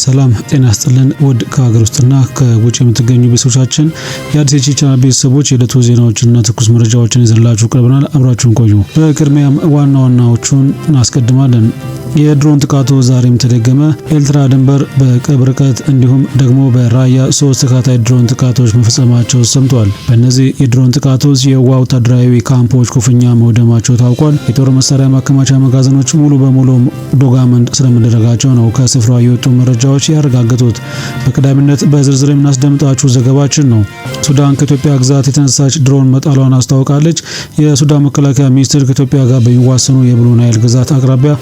ሰላም ጤና ይስጥልን ውድ ከሀገር ውስጥና ከውጭ የምትገኙ ቤተሰቦቻችን የአዲስ ቻናል ቤተሰቦች የዕለቱ ዜናዎችንና ትኩስ መረጃዎችን ይዘንላችሁ ቀርበናል። አብራችሁን ቆዩ። በቅድሚያም ዋና ዋናዎቹን እናስቀድማለን። የድሮን ጥቃቱ ዛሬም ተደገመ። ኤርትራ ድንበር በቅርብ ርቀት እንዲሁም ደግሞ በራያ 3 ተከታታይ ድሮን ጥቃቶች መፈጸማቸው ሰምቷል። በእነዚህ የድሮን ጥቃቶች የህወሓት ወታደራዊ ካምፖች ክፉኛ መውደማቸው ታውቋል። የጦር መሳሪያ ማከማቻ መጋዘኖች ሙሉ በሙሉ ዶጋመንት ስለመደረጋቸው ነው ከስፍራው የወጡ መረጃዎች ያረጋገጡት። በቀዳሚነት በዝርዝር የምናስደምጣችሁ ዘገባችን ነው። ሱዳን ከኢትዮጵያ ግዛት የተነሳች ድሮን መጣሏን አስታውቃለች። የሱዳን መከላከያ ሚኒስቴር ከኢትዮጵያ ጋር በሚዋሰኑ የብሉ ናይል ግዛት አቅራቢያ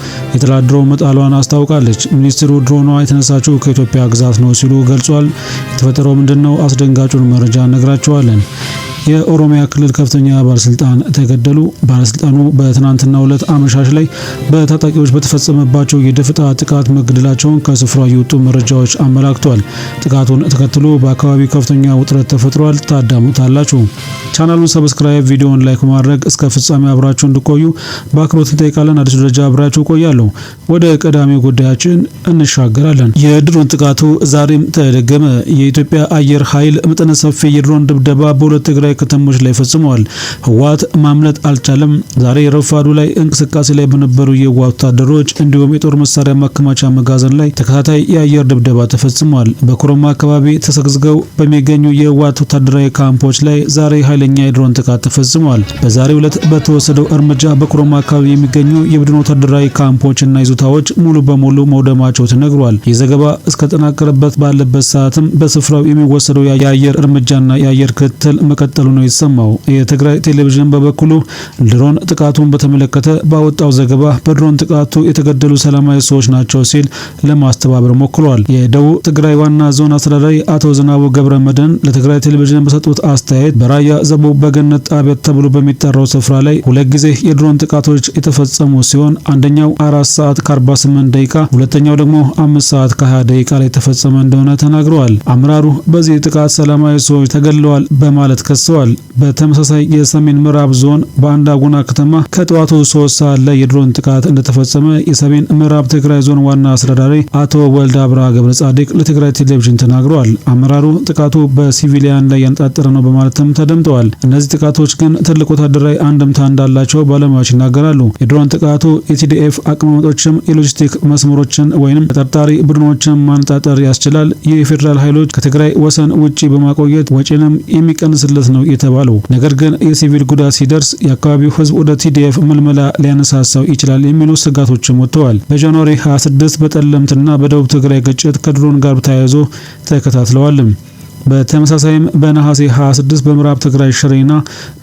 ድሮን መጣሏን አስታውቃለች። ሚኒስትሩ ድሮኗ የተነሳችው ከኢትዮጵያ ግዛት ነው ሲሉ ገልጿል። የተፈጠረው ምንድነው? አስደንጋጩን መረጃ እነግራችኋለን። የኦሮሚያ ክልል ከፍተኛ ባለስልጣን ተገደሉ። ባለስልጣኑ በትናንትናው ዕለት አመሻሽ ላይ በታጣቂዎች በተፈጸመባቸው የደፈጣ ጥቃት መገደላቸውን ከስፍራው የወጡ መረጃዎች አመላክቷል። ጥቃቱን ተከትሎ በአካባቢው ከፍተኛ ውጥረት ተፈጥሯል። ታዳሙታላችሁ። ቻናሉን ሰብስክራይብ፣ ቪዲዮውን ላይክ ማድረግ እስከ ፍጻሜ አብራችሁ እንድቆዩ በአክብሮት እንጠይቃለን። አዲስ ደረጃ አብራችሁ ቆያለሁ። ወደ ቀዳሚው ጉዳያችን እንሻገራለን። የድሮን ጥቃቱ ዛሬም ተደገመ። የኢትዮጵያ አየር ኃይል መጠነ ሰፊ የድሮን ድብደባ በሁለት ትግራይ ከተሞች ላይ ፈጽመዋል። ህወሓት ማምለጥ አልቻለም። ዛሬ ረፋዱ ላይ እንቅስቃሴ ላይ በነበሩ የህወሓት ወታደሮች እንዲሁም የጦር መሳሪያ ማከማቻ መጋዘን ላይ ተከታታይ የአየር ድብደባ ተፈጽሟል። በኮረማ አካባቢ ተሰግዝገው በሚገኙ የህወሓት ወታደራዊ ካምፖች ላይ ዛሬ ኃይለኛ የድሮን ጥቃት ተፈጽሟል። በዛሬው ዕለት በተወሰደው እርምጃ በኮረማ አካባቢ የሚገኙ የቡድን ወታደራዊ ካምፖችና ይዞታዎች ሙሉ በሙሉ መውደማቸው ተነግሯል። የዘገባ እስከተጠናቀረበት ባለበት ሰዓትም በስፍራው የሚወሰደው የአየር እርምጃና የአየር ክትትል መቀጠሉ ነው የተሰማው። የትግራይ ቴሌቪዥን በበኩሉ ድሮን ጥቃቱን በተመለከተ ባወጣው ዘገባ በድሮን ጥቃቱ የተገደሉ ሰላማዊ ሰዎች ናቸው ሲል ለማስተባበር ሞክሯል። የደቡብ ትግራይ ዋና ዞን አስተዳዳሪ አቶ ዝናቡ ገብረ መድህን ለትግራይ ቴሌቪዥን በሰጡት አስተያየት በራያ ዘቦ በገነት ጣቢያ ተብሎ በሚጠራው ስፍራ ላይ ሁለት ጊዜ የድሮን ጥቃቶች የተፈጸሙ ሲሆን አንደኛው 4 ሰዓት ከ48 ደቂቃ፣ ሁለተኛው ደግሞ 5 ሰዓት ከ20 ደቂቃ ላይ የተፈጸመ እንደሆነ ተናግረዋል። አመራሩ በዚህ ጥቃት ሰላማዊ ሰዎች ተገድለዋል በማለት ከሰዋል። በተመሳሳይ የሰሜን ምዕራብ ዞን በአንዳጉና ከተማ ከጠዋቱ 3 ሰዓት ላይ የድሮን ጥቃት እንደተፈጸመ የሰሜን ምዕራብ ትግራይ ዞን ዋና አስተዳዳሪ አቶ ወልደ አብርሃ ገብረ ጻዲቅ ለትግራይ ቴሌቪዥን ተናግረዋል። አመራሩ ጥቃቱ በሲቪሊያን ላይ ያነጣጠረ ነው በማለትም ተደምጠዋል። እነዚህ ጥቃቶች ግን ትልቅ ወታደራዊ አንድምታ እንዳላቸው ባለሙያዎች ይናገራሉ። የድሮን ጥቃቱ የቲዲኤፍ አቅማመጦችም የሎጂስቲክ መስመሮችን ወይም ተጠርጣሪ ቡድኖችን ማነጣጠር ያስችላል። የፌዴራል ኃይሎች ከትግራይ ወሰን ውጪ በማቆየት ወጪንም የሚቀንስለት ነው የተባለው። ነገር ግን የሲቪል ጉዳት ሲደርስ የአካባቢው ህዝብ ወደ ቲዲኤፍ ምልመላ ሊያነሳሳው ይችላል የሚሉ ስጋቶችም ወጥተዋል። በጃንዋሪ 26 በጠለምትና በደቡብ ትግራይ ግጭት ከድሮን ጋር ተያይዞ ተከታትለዋል። በተመሳሳይም በነሐሴ 26 በምዕራብ ትግራይ ሽሬና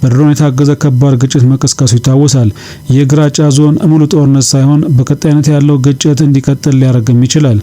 በድሮን የታገዘ ከባድ ግጭት መቀስቀሱ ይታወሳል። የግራጫ ዞን ሙሉ ጦርነት ሳይሆን በቀጣይነት ያለው ግጭት እንዲቀጥል ሊያደርግም ይችላል።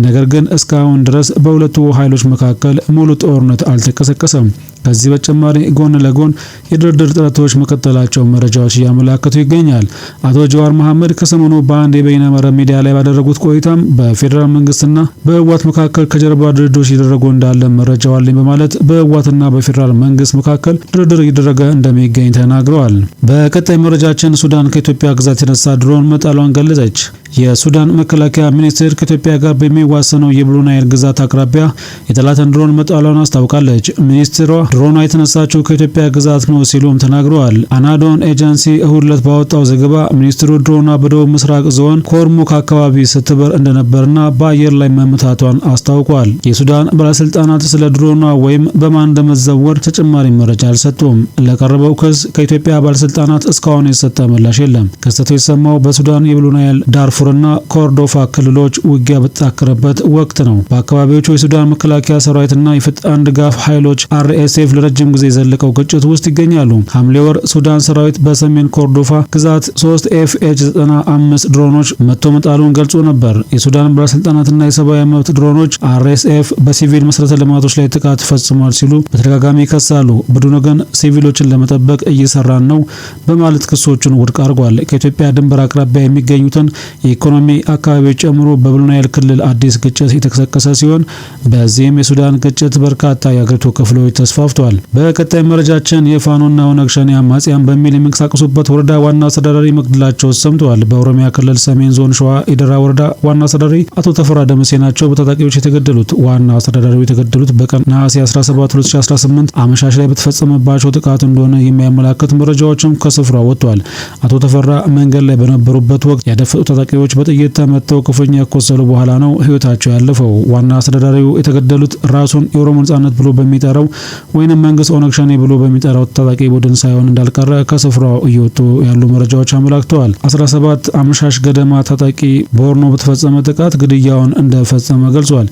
ነገር ግን እስካሁን ድረስ በሁለቱ ኃይሎች መካከል ሙሉ ጦርነት አልተቀሰቀሰም። ከዚህ በተጨማሪ ጎን ለጎን የድርድር ጥረቶች መቀጠላቸው መረጃዎች እያመላከቱ ይገኛል። አቶ ጀዋር መሐመድ ከሰሞኑ በአንድ የበይነ መረብ ሚዲያ ላይ ባደረጉት ቆይታም በፌዴራል መንግስትና በህወሓት መካከል ከጀርባ ድርድሮች እየተደረጉ እንዳለ መረጃው አለኝ በማለት በህወሓትና በፌዴራል መንግስት መካከል ድርድር እየተደረገ እንደሚገኝ ተናግረዋል። በቀጣይ መረጃችን ሱዳን ከኢትዮጵያ ግዛት የተነሳ ድሮን መጣሏን ገለጸች። የሱዳን መከላከያ ሚኒስቴር ከኢትዮጵያ ጋር በሚዋሰነው የብሉ ናይል ግዛት አቅራቢያ የጠላትን ድሮን መጣሏን አስታውቃለች። ሚኒስትሯ ድሮኗ የተነሳችው ከኢትዮጵያ ግዛት ነው ሲሉም ተናግረዋል። አናዶን ኤጀንሲ እሁድ ዕለት ባወጣው ዘገባ ሚኒስትሩ ድሮኗ በደቡብ ምስራቅ ዞን ኮርሙክ አካባቢ ስትበር እንደነበርና በአየር ላይ መመታቷን አስታውቋል። የሱዳን ባለስልጣናት ስለ ድሮኗ ወይም በማን እንደምትዘወር ተጨማሪ መረጃ አልሰጡም። ለቀረበው ክስ ከኢትዮጵያ ባለስልጣናት እስካሁን የተሰጠ ምላሽ የለም። ክስተቱ የተሰማው በሱዳን የብሉ ናይል ዳርፉርና ኮርዶፋ ክልሎች ውጊያ በተጠናከረበት ወቅት ነው። በአካባቢዎቹ የሱዳን መከላከያ ሰራዊትና የፈጣን ድጋፍ ኃይሎች RSF ለረጅም ጊዜ የዘለቀው ግጭት ውስጥ ይገኛሉ። ሐምሌ ወር ሱዳን ሰራዊት በሰሜን ኮርዶፋ ግዛት 3 FH-95 ድሮኖች መቶ መጣሉን ገልጾ ነበር። የሱዳን ባለስልጣናትና የሰብአዊ መብት ድሮኖች RSF በሲቪል መሰረተ ልማቶች ላይ ጥቃት ፈጽሟል ሲሉ በተደጋጋሚ ይከሳሉ። ቡድኑ ግን ሲቪሎችን ለመጠበቅ እየሰራን ነው በማለት ክሶቹን ውድቅ አድርጓል። ከኢትዮጵያ ድንበር አቅራቢያ የሚገኙትን የኢኮኖሚ አካባቢዎች ጨምሮ በብሉ ናይል ክልል አዲስ ግጭት የተቀሰቀሰ ሲሆን በዚህም የሱዳን ግጭት በርካታ የአገሪቱ ክፍሎች ተስፋፍቷል። በቀጣይ መረጃችን የፋኖና ኦነግ ሸኔ አማጽያን በሚል የሚንቀሳቀሱበት ወረዳ ዋና አስተዳዳሪ መግደላቸው ሰምተዋል። በኦሮሚያ ክልል ሰሜን ዞን ሸዋ ኢደራ ወረዳ ዋና አስተዳዳሪ አቶ ተፈራ ደምሴ ናቸው በታጣቂዎች የተገደሉት። ዋና አስተዳዳሪው የተገደሉት በቀን ነሐሴ 17 2018 አመሻሽ ላይ በተፈጸመባቸው ጥቃት እንደሆነ የሚያመላክት መረጃዎችም ከስፍራው ወጥቷል። አቶ ተፈራ መንገድ ላይ በነበሩበት ወቅት ያደፈጡ ታጣቂዎች በጥይት ተመተው ክፉኛ ከቆሰሉ በኋላ ነው ህይወታቸው ያለፈው። ዋና አስተዳዳሪው የተገደሉት ራሱን የኦሮሞ ነጻነት ብሎ በሚጠራው ወይንም መንግስት ኦነግ ሸኔ ብሎ በሚጠራው ታጣቂ ቡድን ሳይሆን እንዳልቀረ ከስፍራው እየወጡ ያሉ መረጃዎች አመላክተዋል። 17 አመሻሽ ገደማ ታጣቂ በኦርኖ በተፈጸመ ጥቃት ግድያውን እንደፈጸመ ገልጿል።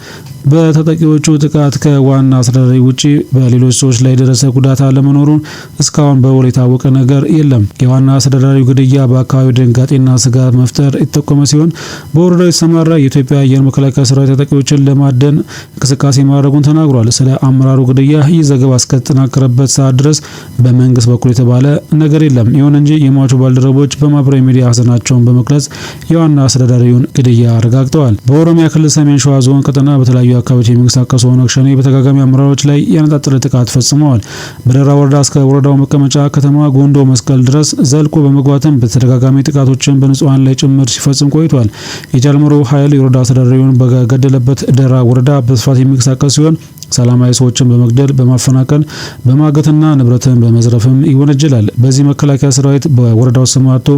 በታጣቂዎቹ ጥቃት ከዋና አስተዳዳሪ ውጪ በሌሎች ሰዎች ላይ የደረሰ ጉዳት አለመኖሩን እስካሁን በውል የታወቀ ነገር የለም። የዋና አስተዳዳሪው ግድያ በአካባቢው ድንጋጤና ስጋት መፍጠር የተጠቆመ ሲሆን በወረዳው የተሰማራ የኢትዮጵያ አየር መከላከያ ሰራዊት ታጣቂዎችን ለማደን እንቅስቃሴ ማድረጉን ተናግሯል። ስለ አመራሩ ግድያ ይህ ዘገባ እስከተጠናከረበት ሰዓት ድረስ በመንግስት በኩል የተባለ ነገር የለም። ይሁን እንጂ የሟቹ ባልደረቦች በማህበራዊ ሚዲያ ሀዘናቸውን በመግለጽ የዋና አስተዳዳሪውን ግድያ አረጋግጠዋል። በኦሮሚያ ክልል ሰሜን ሸዋ ዞን ቀጠና በተለያዩ አካባቢዎች የሚንቀሳቀሱ ኦነግ ሸኔ በተጋጋሚ አመራሮች ላይ ያነጣጠረ ጥቃት ፈጽመዋል። በደራ ወረዳ እስከ ወረዳው መቀመጫ ከተማ ጎንዶ መስቀል ድረስ ዘልቆ በመግባትም በተደጋጋሚ ጥቃቶችን በንጹሃን ላይ ጭምር ሲፈጽም ቆይቷል። የጃልመሮ ኃይል የወረዳ አስተዳዳሪውን በገደለበት ደራ ወረዳ በስፋት የሚንቀሳቀስ ሲሆን ሰላማዊ ሰዎችን በመግደል በማፈናቀል በማገትና ንብረትን በመዝረፍም ይወነጀላል። በዚህ መከላከያ ሰራዊት በወረዳው ሰማርቶ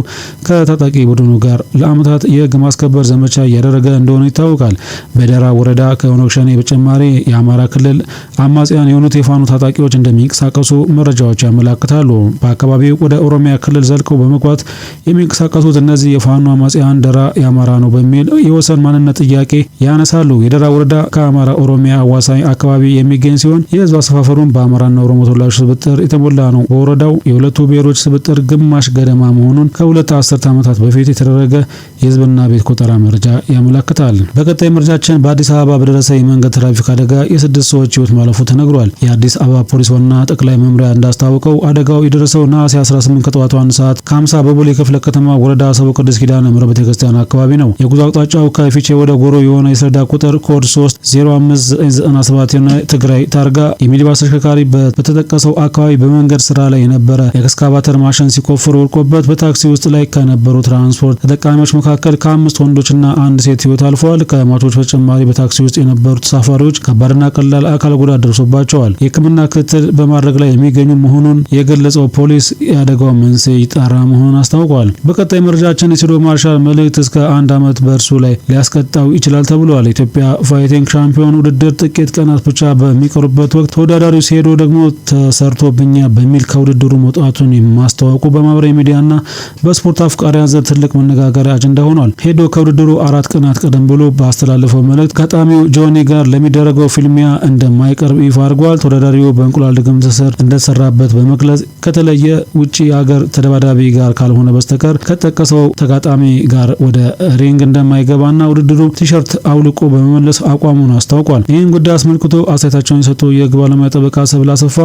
ከታጣቂ ቡድኑ ጋር ለአመታት የህግ ማስከበር ዘመቻ እያደረገ እንደሆነ ይታወቃል። በደራ ወረዳ ከኦነግ ሸኔ በተጨማሪ የአማራ ክልል አማጽያን የሆኑት የፋኖ ታጣቂዎች እንደሚንቀሳቀሱ መረጃዎች ያመላክታሉ። በአካባቢው ወደ ኦሮሚያ ክልል ዘልቀው በመግባት የሚንቀሳቀሱት እነዚህ የፋኖ አማጽያን ደራ የአማራ ነው በሚል የወሰን ማንነት ጥያቄ ያነሳሉ። የደራ ወረዳ ከአማራ ኦሮሚያ አዋሳኝ አካባቢ የሚገኝ ሲሆን የህዝብ አሰፋፈሩን በአማራና ኦሮሞ ተወላጆች ስብጥር የተሞላ ነው። በወረዳው የሁለቱ ብሔሮች ስብጥር ግማሽ ገደማ መሆኑን ከሁለት አስርት ዓመታት በፊት የተደረገ የህዝብና ቤት ቆጠራ መረጃ ያመለክታል። በቀጣይ መረጃችን በአዲስ አበባ በደረሰ የመንገድ ትራፊክ አደጋ የ6 ሰዎች ህይወት ማለፉ ተነግሯል። የአዲስ አበባ ፖሊስ ዋና ጠቅላይ መምሪያ እንዳስታወቀው አደጋው የደረሰው ነሐሴ 18 ከጠዋቱ 1 ሰዓት ከ50 በቦሌ ክፍለ ከተማ ወረዳ አሰቦ ቅድስት ኪዳነ ምሕረት ቤተክርስቲያን አካባቢ ነው። የጉዞ አቅጣጫው ከፊቼ ወደ ጎሮ የሆነ የሰሌዳ ቁጥር ኮድ 305997 ትግራይ ታርጋ የሚኒባስ ተሽከርካሪ በተጠቀሰው አካባቢ በመንገድ ስራ ላይ የነበረ የኤክስካቫተር ማሽን ሲቆፍር ወድቆበት በታክሲ ውስጥ ላይ ከነበሩ ትራንስፖርት ተጠቃሚዎች መካከል ከ5 ወንዶችና 1 ሴት ህይወት አልፈዋል። ከሟቾች በተጨማሪ በታክሲ ውስጥ የነበሩ ተሳፋሪዎች ከባድና ቀላል አካል ጉዳት ደርሶባቸዋል። የሕክምና ክትትል በማድረግ ላይ የሚገኙ መሆኑን የገለጸው ፖሊስ የአደጋው መንስኤ ይጣራ መሆኑን አስታውቋል። በቀጣይ መረጃችን የሲዶ ማርሻል መልእክት እስከ 1 ዓመት በእርሱ ላይ ሊያስቀጣው ይችላል ተብሏል። የኢትዮጵያ ፋይቲንግ ሻምፒዮን ውድድር ጥቂት ቀናት ብቻ በሚቀሩበት ወቅት ተወዳዳሪው ሄዶ ደግሞ ተሰርቶብኛ በሚል ከውድድሩ መውጣቱን የማስታወቁ በማህበራዊ ሚዲያና በስፖርት አፍቃሪያን ዘንድ ትልቅ መነጋገሪያ አጀንዳ ሆኗል። ሄዶ ከውድድሩ 4 ቀናት ቀደም ብሎ ባስተላለፈው መልእክት ከጣሚው ጆኒ ጋር ለሚደረገው ፊልሚያ እንደማይቀርብ ይፋ አድርጓል። ተወዳዳሪው በእንቁላል ድግምት ስር እንደተሰራበት በመግለጽ ከተለየ ውጪ ሀገር ተደባዳቢ ጋር ካልሆነ በስተቀር ከተጠቀሰው ተጋጣሚ ጋር ወደ ሪንግ እንደማይገባና ውድድሩ ቲሸርት አውልቆ በመመለስ አቋሙን አስታውቋል። ይህን ጉዳይ አስመልክቶ አስተያየታቸውን የሰጡ የህግ ባለሙያ ጠበቃ ሰብለ አሰፋ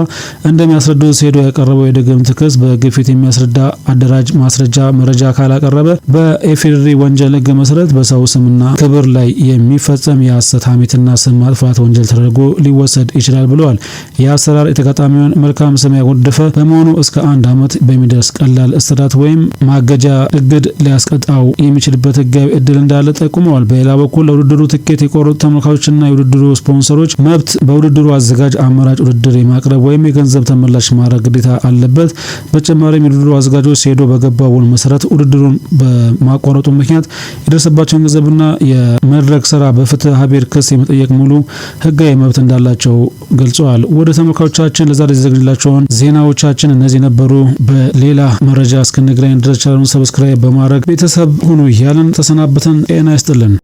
እንደሚያስረዱት ሄዶ ያቀረበው የድግምት ክስ በግፊት የሚያስረዳ አደራጅ ማስረጃ መረጃ ካላቀረበ በኢፌዴሪ ወንጀል ህግ መሰረት በሰው ስምና ክብር ላይ የሚፈጸም የሐሰት ሐሜትና ስም ማጥፋት ወንጀል ተደርጎ ሊወሰድ ይችላል ብለዋል። ይህ አሰራር የተጋጣሚውን መልካም ስም ያጎደፈ በመሆኑ እስከ 1 ዓመት በሚደርስ ቀላል እስራት ወይም ማገጃ እግድ ሊያስቀጣው የሚችልበት ህጋዊ እድል እንዳለ ጠቁመዋል። በሌላ በኩል ለውድድሩ ትኬት የቆረጡ ተመልካቾችና የውድድሩ ስፖንሰሮች መብት በውድድሩ አዘጋጅ አማራጭ ውድድር የማቅረብ ወይም የገንዘብ ተመላሽ ማድረግ ግዴታ አለበት። በተጨማሪም የውድድሩ አዘጋጆች ሄዶ በገባው ውል መሰረት ውድድሩን በማቋረጡ ምክንያት የደረሰባቸውን ገንዘብና የመድረክ ስራ በፍትሐ ብሔር ክስ የመጠየቅ ሙሉ ህጋዊ መብት እንዳላቸው ገልጸዋል። ወደ ተመልካቾቻችን ለዛሬ የተዘጋጀላቸውን ዜናዎቻችን እነዚህ ነበሩ። በሌላ መረጃ እስክንገናኝ ድረስ ቻናሉን ሰብስክራይብ በማድረግ ቤተሰብ ሁኑ እያልን ተሰናብተን ጤና ይስጥልን።